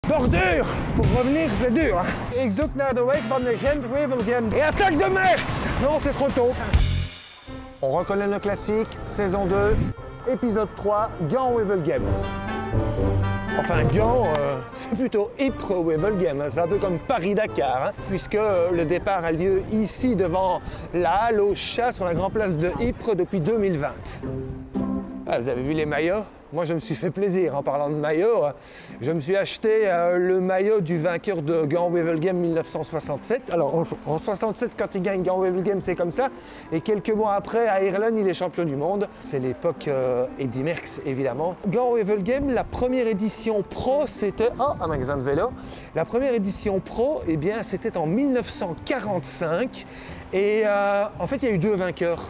Bordure! Pour revenir, c'est dur. Hein? Ik zoek naar de weg van de Gent-Wevelgem. Et attaque de Merckx! Non, c'est trop tôt. On reconnaît le classique, saison 2, épisode 3, Gand-Wevelgem. Enfin, Gand, c'est plutôt Ypres-Wevelgem, hein. C'est un peu comme Paris-Dakar, hein, puisque le départ a lieu ici devant la halle aux chats sur la grande place de Ypres depuis 2020. Ah, vous avez vu les maillots? Moi, je me suis fait plaisir en parlant de maillot. Je me suis acheté le maillot du vainqueur de Gand-Wevelgem 1967. Alors, en 67, quand il gagne Gand-Wevelgem, c'est comme ça. Et quelques mois après, à Ireland, il est champion du monde. C'est l'époque Eddy Merckx, évidemment. Gand-Wevelgem, la première édition pro, c'était... Oh, un magasin de vélo. La première édition pro, eh bien, c'était en 1945. Et en fait, il y a eu deux vainqueurs.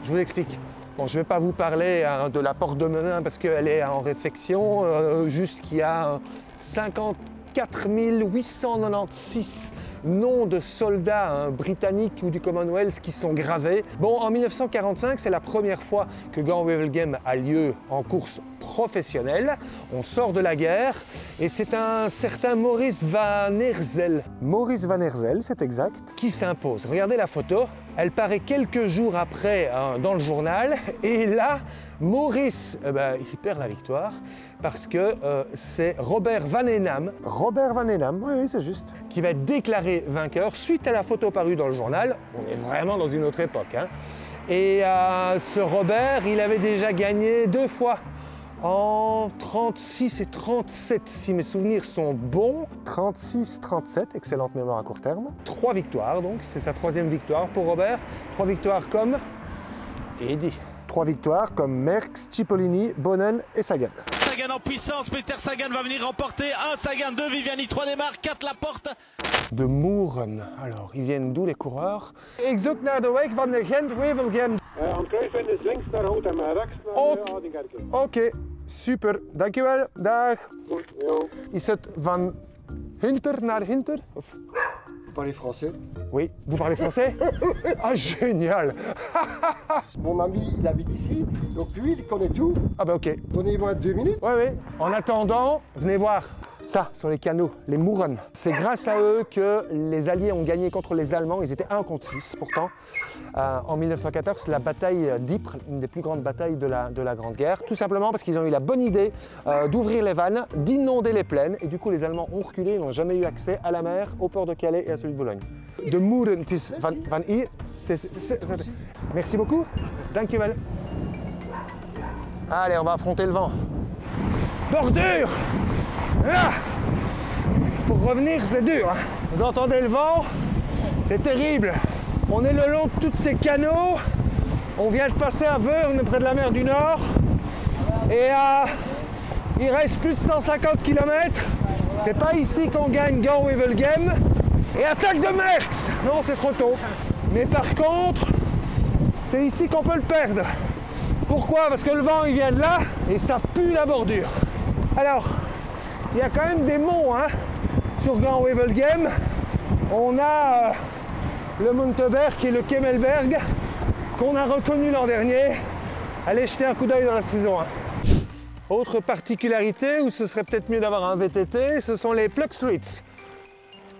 Je vous explique. Bon, je ne vais pas vous parler de la porte de Menin parce qu'elle est en réfection, juste qu'il y a 54 896 noms de soldats britanniques ou du Commonwealth qui sont gravés. Bon, en 1945, c'est la première fois que Gand-Wevelgem a lieu en course professionnelle. On sort de la guerre et c'est un certain Maurice Van Herzel. Maurice Van Herzel, c'est exact, qui s'impose. Regardez la photo. Elle paraît quelques jours après dans le journal et là, Maurice, il perd la victoire parce que c'est Robert Van Enam. Robert Van Enam, oui, c'est juste. Qui va être déclaré vainqueur suite à la photo parue dans le journal. On est vraiment dans une autre époque. Hein. Et ce Robert, il avait déjà gagné deux fois. En 36 et 37, si mes souvenirs sont bons. 36-37, excellente mémoire à court terme. 3 victoires donc, c'est sa troisième victoire pour Robert. 3 victoires comme Eddy. 3 victoires comme Merckx, Cipollini, Bonnen et Sagan. Sagan en puissance, Peter Sagan va venir remporter 1 Sagan, 2 Viviani, 3 démarre, 4 Laporte. De Moeren. Alors, ils viennent d'où les coureurs? Ik zoek naar de weg van de Gent-Wevelgem. Om Kruiswijn is links naar Hout en rechts naar Adingerken. Oké, super. Dankjewel. Dag. Goed, jo. Is het van Hinter naar Hinter? Of... Vous parlez français? Oui, vous parlez français? Ah, génial. Mon ami, il habite ici, donc lui, il connaît tout. Ah bah ok. Donnez-moi 2 minutes. Oui, oui. En attendant, venez voir ça sur les canaux, les Moeren. C'est grâce à eux que les Alliés ont gagné contre les Allemands. Ils étaient 1 contre 6 pourtant. En 1914, c'est la bataille d'Ypres, une des plus grandes batailles de la Grande Guerre. Tout simplement parce qu'ils ont eu la bonne idée d'ouvrir les vannes, d'inonder les plaines. Et du coup, les Allemands ont reculé, ils n'ont jamais eu accès à la mer, au port de Calais et à celui de Bologne. De Moeren, het is van hier. Merci beaucoup. Dankjewel. Allez, on va affronter le vent. Bordure! Ah, pour revenir, c'est dur. Hein. Vous entendez le vent? C'est terrible. On est le long de tous ces canaux. On vient de passer à Veurne, près de la mer du Nord. Et il reste plus de 150 km. C'est pas ici qu'on gagne Gand-Wevelgem. Et attaque de Merckx! Non, c'est trop tôt. Mais par contre, c'est ici qu'on peut le perdre. Pourquoi? Parce que le vent, il vient de là et ça pue la bordure. Alors, il y a quand même des monts hein, sur Gand-Wevelgem. On a le Monteberg et le Kemmelberg qu'on a reconnu l'an dernier. Allez jeter un coup d'œil dans la saison 1. Autre particularité, où ce serait peut-être mieux d'avoir un VTT, ce sont les Plug Streets.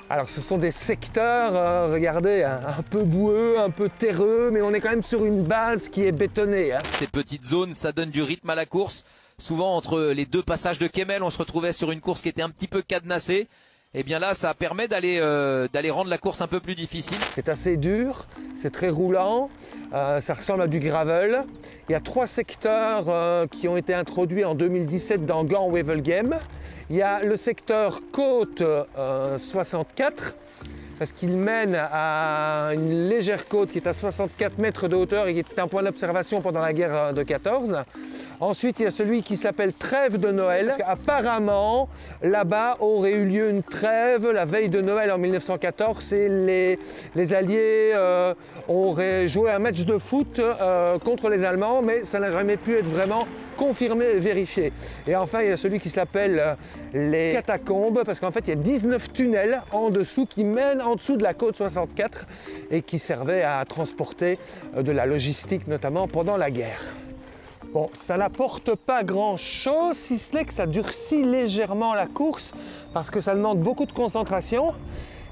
Alors ce sont des secteurs, regardez, un peu boueux, un peu terreux, mais on est quand même sur une base qui est bétonnée. Hein. Ces petites zones, ça donne du rythme à la course. Souvent, entre les deux passages de Kemmel, on se retrouvait sur une course qui était un petit peu cadenassée. Et bien là, ça permet d'aller rendre la course un peu plus difficile. C'est assez dur, c'est très roulant, ça ressemble à du gravel. Il y a 3 secteurs qui ont été introduits en 2017 dans Gand-Wevelgem. Il y a le secteur côte 64, parce qu'il mène à une légère côte qui est à 64 mètres de hauteur et qui est un point d'observation pendant la guerre de 14. Ensuite, il y a celui qui s'appelle Trêve de Noël. Apparemment, là-bas aurait eu lieu une trêve la veille de Noël en 1914 et les Alliés auraient joué un match de foot contre les Allemands, mais ça n'a jamais pu être vraiment confirmé et vérifié. Et enfin, il y a celui qui s'appelle les catacombes, parce qu'en fait, il y a 19 tunnels en dessous qui mènent en dessous de la côte 64 et qui servaient à transporter de la logistique, notamment pendant la guerre. Bon, ça n'apporte pas grand-chose, si ce n'est que ça durcit légèrement la course, parce que ça demande beaucoup de concentration,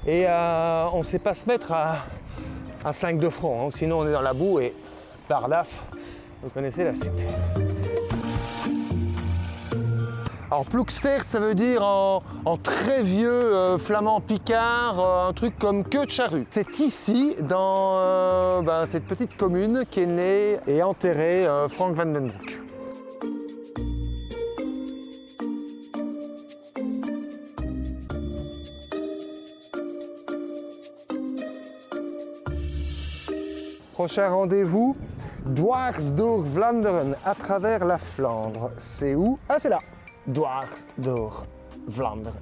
et on ne sait pas se mettre à 5 de front, hein, sinon on est dans la boue et pardaf, vous connaissez la suite. Alors Ploegsteert, ça veut dire en très vieux flamand picard, un truc comme queue de charrue. C'est ici, dans cette petite commune, qu'est né et enterré Frank van den Broek. Prochain rendez-vous, Dwars door Vlaanderen, à travers la Flandre. C'est où? Ah, c'est là. Dwars door Vlaanderen.